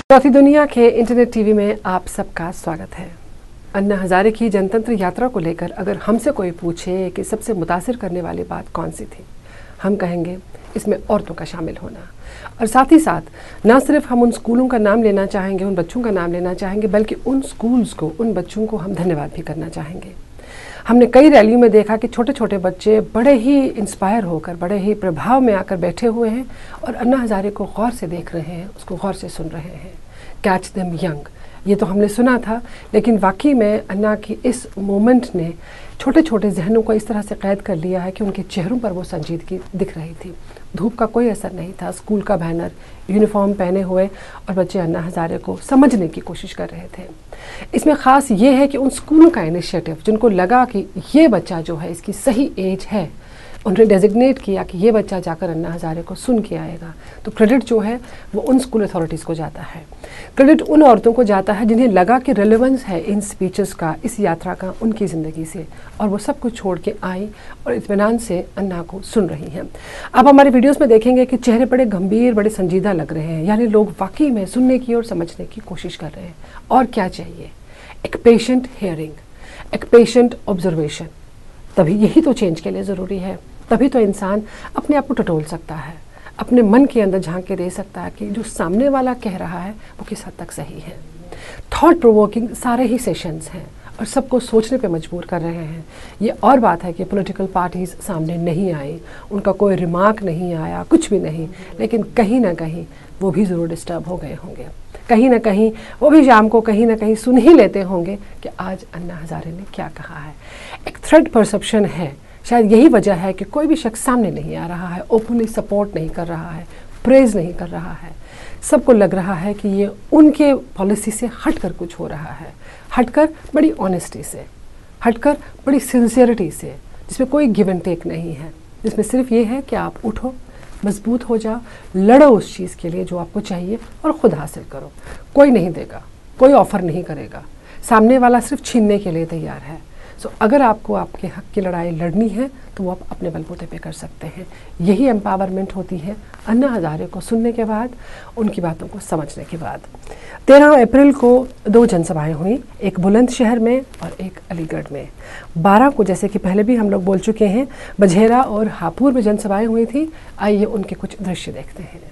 चौथी दुनिया के इंटरनेट टीवी में आप सबका स्वागत है। अन्ना हजारे की जनतंत्र यात्रा को लेकर अगर हमसे कोई पूछे कि सबसे मुतासिर करने वाली बात कौन सी थी, हम कहेंगे इसमें औरतों का शामिल होना। और साथ ही साथ ना सिर्फ हम उन स्कूलों का नाम लेना चाहेंगे, उन बच्चों का नाम लेना चाहेंगे, बल्कि उन स्कूल्स को, उन बच्चों को हम धन्यवाद भी करना चाहेंगे। हमने कई रैलियों में देखा कि छोटे छोटे बच्चे बड़े ही इंस्पायर होकर, बड़े ही प्रभाव में आकर बैठे हुए हैं और अन्ना हजारे को गौर से देख रहे हैं, उसको गौर से सुन रहे हैं। कैच देम यंग, ये तो हमने सुना था, लेकिन वाकई में अन्ना की इस मोमेंट ने छोटे छोटे जहनों को इस तरह से कैद कर लिया है कि उनके चेहरों पर वो संजीदगी दिख रही थी। धूप का कोई असर नहीं था, स्कूल का बैनर, यूनिफॉर्म पहने हुए, और बच्चे अन्ना हजारे को समझने की कोशिश कर रहे थे। इसमें ख़ास ये है कि उन स्कूलों का इनिशिएटिव, जिनको लगा कि ये बच्चा जो है इसकी सही एज है, उन्होंने डेजिग्नेट किया कि ये बच्चा जाकर अन्ना हजारे को सुन के आएगा, तो क्रेडिट जो है वो उन स्कूल अथॉरिटीज़ को जाता है। क्रेडिट उन औरतों को जाता है जिन्हें लगा कि रेलेवेंस है इन स्पीचेस का, इस यात्रा का उनकी ज़िंदगी से, और वो सब कुछ छोड़ के आई और इत्मीनान से अन्ना को सुन रही हैं। अब हमारे वीडियोस में देखेंगे कि चेहरे बड़े गंभीर, बड़े संजीदा लग रहे हैं, यानी लोग वाकई में सुनने की और समझने की कोशिश कर रहे हैं। और क्या चाहिए? एक पेशेंट हियरिंग, एक पेशेंट ऑब्जर्वेशन। तभी यही तो चेंज के लिए ज़रूरी है। तभी तो इंसान अपने आप को टटोल सकता है, अपने मन के अंदर झांक के दे सकता है कि जो सामने वाला कह रहा है वो किस हद तक सही है। थॉट प्रोवोकिंग सारे ही सेशंस हैं और सबको सोचने पे मजबूर कर रहे हैं। ये और बात है कि पॉलिटिकल पार्टीज़ सामने नहीं आई, उनका कोई रिमार्क नहीं आया, कुछ भी नहीं, लेकिन कहीं ना कहीं वो भी ज़रूर डिस्टर्ब हो गए होंगे। कहीं ना कहीं वो भी शाम को कहीं ना कहीं सुन ही लेते होंगे कि आज अन्ना हजारे ने क्या कहा है। एक थ्रेट परसेप्शन है, शायद यही वजह है कि कोई भी शख्स सामने नहीं आ रहा है, ओपनली सपोर्ट नहीं कर रहा है, प्रेज नहीं कर रहा है। सबको लग रहा है कि ये उनके पॉलिसी से हटकर कुछ हो रहा है, हटकर बड़ी ऑनेस्टी से, हटकर बड़ी सिंसियरिटी से, जिसमें कोई गिव एंड टेक नहीं है, जिसमें सिर्फ ये है कि आप उठो, मजबूत हो जाओ, लड़ो उस चीज़ के लिए जो आपको चाहिए और ख़ुद हासिल करो। कोई नहीं देगा, कोई ऑफ़र नहीं करेगा, सामने वाला सिर्फ छीनने के लिए तैयार है। सो अगर आपको आपके हक की लड़ाई लड़नी है तो वो आप अपने बलबूते पे कर सकते हैं। यही एम्पावरमेंट होती है अन्ना हजारे को सुनने के बाद, उनकी बातों को समझने के बाद। 13 अप्रैल को 2 जनसभाएं हुई, एक बुलंदशहर में और एक अलीगढ़ में। 12 को, जैसे कि पहले भी हम लोग बोल चुके हैं, बझेरा और हापुड़ में जनसभाएं हुई थी। आइए उनके कुछ दृश्य देखते हैं।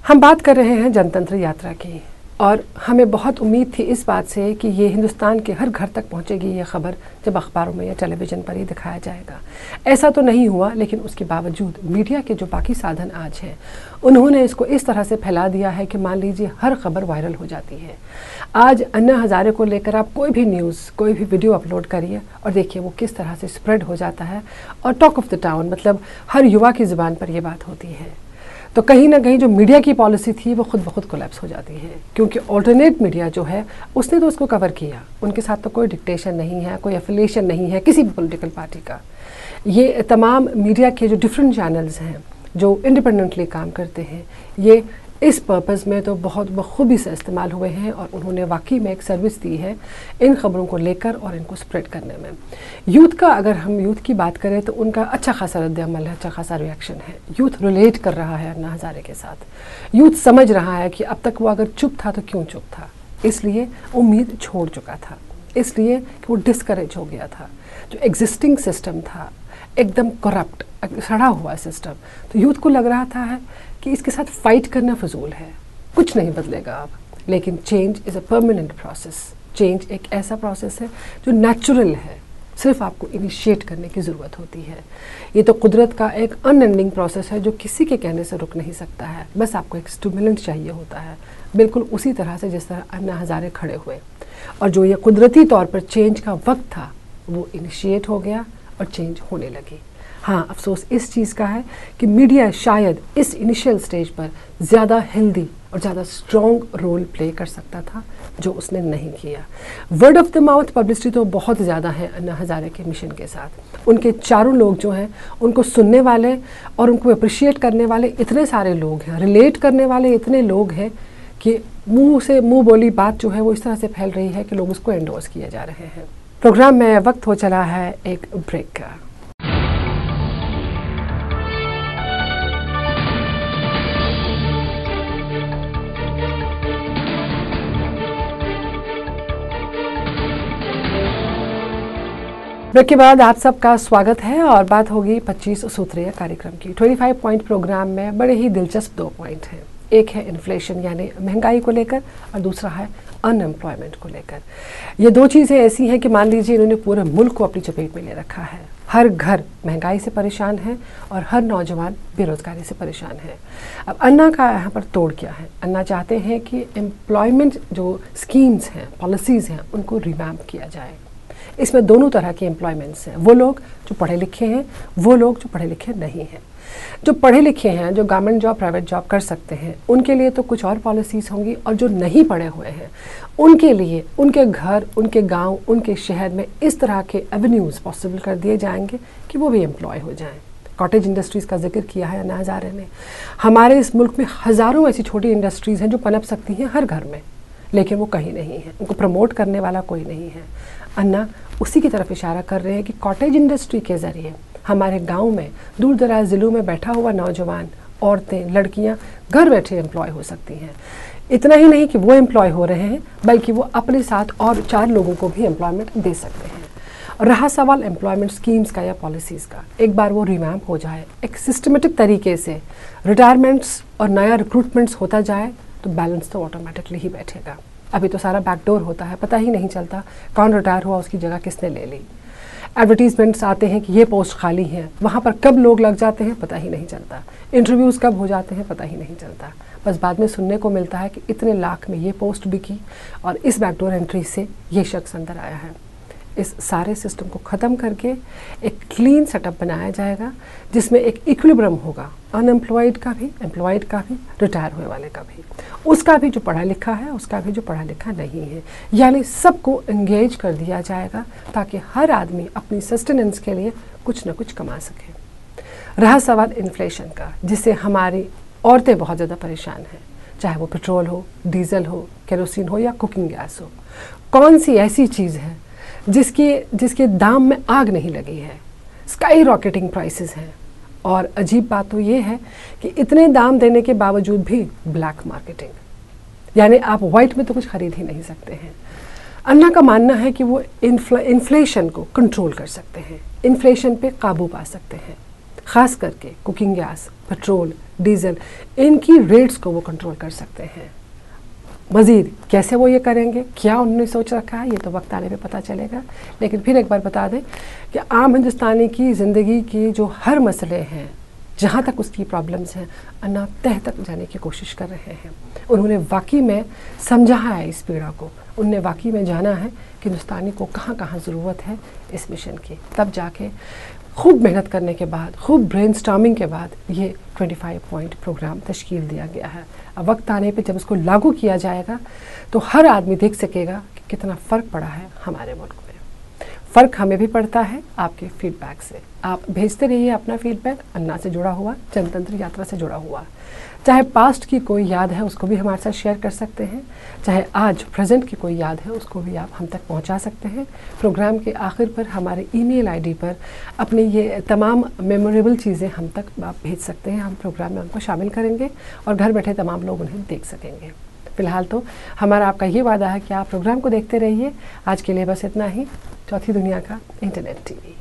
हम बात कर रहे हैं जनतंत्र यात्रा की, और हमें बहुत उम्मीद थी इस बात से कि ये हिंदुस्तान के हर घर तक पहुंचेगी ये खबर जब अखबारों में या टेलीविज़न पर ही दिखाया जाएगा। ऐसा तो नहीं हुआ, लेकिन उसके बावजूद मीडिया के जो बाकी साधन आज हैं उन्होंने इसको इस तरह से फैला दिया है कि मान लीजिए हर खबर वायरल हो जाती है। आज अन्ना हज़ारे को लेकर आप कोई भी न्यूज़, कोई भी वीडियो अपलोड करिए और देखिए वो किस तरह से स्प्रेड हो जाता है, और टॉक ऑफ द टाउन, मतलब हर युवा की ज़ुबान पर यह बात होती है। तो कहीं ना कहीं जो मीडिया की पॉलिसी थी वो खुद ब खुद कोलैप्स हो जाती है, क्योंकि ऑल्टरनेट मीडिया जो है उसने तो उसको कवर किया, उनके साथ तो कोई डिक्टेशन नहीं है, कोई एफिलिएशन नहीं है किसी भी पॉलिटिकल पार्टी का। ये तमाम मीडिया के जो डिफरेंट चैनल्स हैं जो इंडिपेंडेंटली काम करते हैं, ये इस पर्पज़ में तो बहुत बखूबी से इस्तेमाल हुए हैं, और उन्होंने वाकई में एक सर्विस दी है इन खबरों को लेकर और इनको स्प्रेड करने में। यूथ का, अगर हम यूथ की बात करें तो उनका अच्छा खासा रद्द-ए-अमल है, अच्छा खासा रिएक्शन है। यूथ रिलेट कर रहा है अन्ना हज़ारे के साथ। यूथ समझ रहा है कि अब तक वो अगर चुप था तो क्यों चुप था, इसलिए उम्मीद छोड़ चुका था, इसलिए कि वो डिस्करेज हो गया था। जो एग्जिस्टिंग सिस्टम था एकदम करप्ट, सड़ा हुआ सिस्टम, तो यूथ को लग रहा था कि इसके साथ फाइट करना फजूल है, कुछ नहीं बदलेगा अब। लेकिन change is a permanent process. Change एक ऐसा प्रोसेस है जो नेचुरल है, सिर्फ आपको इनिशिएट करने की ज़रूरत होती है। ये तो कुदरत का एक अनएंडिंग प्रोसेस है जो किसी के कहने से रुक नहीं सकता है, बस आपको एक स्टिमुलेंट चाहिए होता है, बिल्कुल उसी तरह से जिस तरह अन्ना हज़ारे खड़े हुए। और जो ये कुदरती तौर पर चेंज का वक्त था वो इनिशिएट हो गया और चेंज होने लगी। हाँ, अफसोस इस चीज़ का है कि मीडिया शायद इस इनिशियल स्टेज पर ज़्यादा हेल्दी और ज़्यादा स्ट्रॉन्ग रोल प्ले कर सकता था, जो उसने नहीं किया। Word of the mouth publicity तो बहुत ज़्यादा है अन्ना हज़ारे के मिशन के साथ। उनके चारों लोग जो हैं उनको सुनने वाले और उनको अप्रिशिएट करने वाले इतने सारे लोग हैं, रिलेट करने वाले इतने लोग हैं कि मुंह से मुंह बोली बात जो है वो इस तरह से फैल रही है कि लोग उसको एंडोर्स किए जा रहे हैं। प्रोग्राम में वक्त हो चला है एक ब्रेक का। ब्रेक के बाद आप सबका स्वागत है और बात होगी 25 सूत्रीय कार्यक्रम की। 25 पॉइंट प्रोग्राम में बड़े ही दिलचस्प 2 पॉइंट हैं। एक है इन्फ्लेशन यानी महंगाई को लेकर, और दूसरा है अनएम्प्लॉयमेंट को लेकर। ये 2 चीज़ें ऐसी हैं कि मान लीजिए इन्होंने पूरे मुल्क को अपनी चपेट में ले रखा है। हर घर महंगाई से परेशान है और हर नौजवान बेरोज़गारी से परेशान है। अब अन्ना का यहाँ पर तोड़ क्या है? अन्ना चाहते हैं कि एम्प्लॉयमेंट जो स्कीम्स हैं, पॉलिसीज़ हैं, उनको रिवैम्प किया जाए। इसमें दोनों तरह के एम्प्लॉयमेंट्स हैं, वो लोग जो पढ़े लिखे हैं, वो लोग जो पढ़े लिखे नहीं हैं। जो पढ़े लिखे हैं, जो गवर्नमेंट जॉब, प्राइवेट जॉब कर सकते हैं, उनके लिए तो कुछ और पॉलिसीज़ होंगी, और जो नहीं पढ़े हुए हैं उनके लिए उनके घर, उनके गांव, उनके शहर में इस तरह के एवेन्यूज़ पॉसिबल कर दिए जाएंगे कि वो भी एम्प्लॉय हो जाएं। कॉटेज इंडस्ट्रीज़ का जिक्र किया है अन्ना हज़ारे ने। हमारे इस मुल्क में हज़ारों ऐसी छोटी इंडस्ट्रीज़ हैं जो पनप सकती हैं हर घर में, लेकिन वो कहीं नहीं है, उनको प्रमोट करने वाला कोई नहीं है। अन्ना उसी की तरफ इशारा कर रहे हैं कि कॉटेज इंडस्ट्री के ज़रिए हमारे गांव में, दूर दराज ज़िलों में बैठा हुआ नौजवान, औरतें, लड़कियां घर बैठे एम्प्लॉय हो सकती हैं। इतना ही नहीं कि वो एम्प्लॉय हो रहे हैं, बल्कि वो अपने साथ और 4 लोगों को भी एम्प्लॉयमेंट दे सकते हैं। और रहा सवाल एम्प्लॉयमेंट स्कीम्स का या पॉलिसीज़ का, एक बार वो रिवैम्प हो जाए, एक सिस्टमेटिक तरीके से रिटायरमेंट्स और नया रिक्रूटमेंट्स होता जाए, तो बैलेंस तो ऑटोमेटिकली ही बैठेगा। अभी तो सारा बैकडोर होता है, पता ही नहीं चलता कौन रिटायर हुआ, उसकी जगह किसने ले ली। एडवर्टीजमेंट्स आते हैं कि ये पोस्ट खाली है, वहाँ पर कब लोग लग जाते हैं पता ही नहीं चलता। इंटरव्यूज़ कब हो जाते हैं पता ही नहीं चलता। बस बाद में सुनने को मिलता है कि इतने लाख में ये पोस्ट बिकी और इस बैकडोर एंट्री से ये शख्स अंदर आया है। इस सारे सिस्टम को ख़त्म करके एक क्लीन सेटअप बनाया जाएगा जिसमें एक इक्विलिब्रियम होगा, अनएम्प्लॉयड का भी, एम्प्लॉयड का भी, रिटायर हुए वाले का भी, उसका भी जो पढ़ा लिखा है, उसका भी जो पढ़ा लिखा नहीं है। यानी सबको एंगेज कर दिया जाएगा ताकि हर आदमी अपनी सस्टेनेंस के लिए कुछ न कुछ कमा सके। रहा सवाल इन्फ्लेशन का, जिससे हमारी औरतें बहुत ज़्यादा परेशान हैं, चाहे वो पेट्रोल हो, डीजल हो, केरोसिन हो या कुकिंग गैस हो। कौन सी ऐसी चीज़ है जिसके दाम में आग नहीं लगी है? स्काई रॉकेटिंग प्राइसेस हैं। और अजीब बात तो ये है कि इतने दाम देने के बावजूद भी ब्लैक मार्केटिंग, यानी आप वाइट में तो कुछ खरीद ही नहीं सकते हैं। अन्ना का मानना है कि वो इन्फ्लेशन को कंट्रोल कर सकते हैं, इन्फ्लेशन पे काबू पा सकते हैं, ख़ास करके कुकिंग गैस, पेट्रोल, डीजल, इनकी रेट्स को वो कंट्रोल कर सकते हैं। मज़ीद कैसे वो ये करेंगे, क्या उन्होंने सोच रखा है, ये तो वक्त आने पे पता चलेगा। लेकिन फिर एक बार बता दें कि आम हिंदुस्तानी की ज़िंदगी के जो हर मसले हैं, जहाँ तक उसकी प्रॉब्लम्स हैं, अन्ना तह तक जाने की कोशिश कर रहे हैं। उन्होंने वाकई में समझा है इस पीड़ा को, उनने वाकई में जाना है कि हिंदुस्तानी को कहाँ कहाँ ज़रूरत है इस मिशन की। तब जाके खूब मेहनत करने के बाद, खूब ब्रेनस्टॉर्मिंग के बाद ये 25 पॉइंट प्रोग्राम तश्कील दिया गया है। अब वक्त आने पे जब इसको लागू किया जाएगा तो हर आदमी देख सकेगा कि कितना फ़र्क पड़ा है हमारे मुल्क में। फ़र्क हमें भी पड़ता है आपके फीडबैक से। आप भेजते रहिए अपना फीडबैक, अन्ना से जुड़ा हुआ, जनतंत्र यात्रा से जुड़ा हुआ। चाहे पास्ट की कोई याद है उसको भी हमारे साथ शेयर कर सकते हैं, चाहे आज प्रेजेंट की कोई याद है उसको भी आप हम तक पहुंचा सकते हैं। प्रोग्राम के आखिर पर हमारे ईमेल आईडी पर अपने ये तमाम मेमोरेबल चीज़ें हम तक आप भेज सकते हैं। हम प्रोग्राम में उनको शामिल करेंगे और घर बैठे तमाम लोग उन्हें देख सकेंगे। फ़िलहाल तो हमारा आपका ये वादा है कि आप प्रोग्राम को देखते रहिए। आज के लिए बस इतना ही। चौथी दुनिया का इंटरनेट टीवी।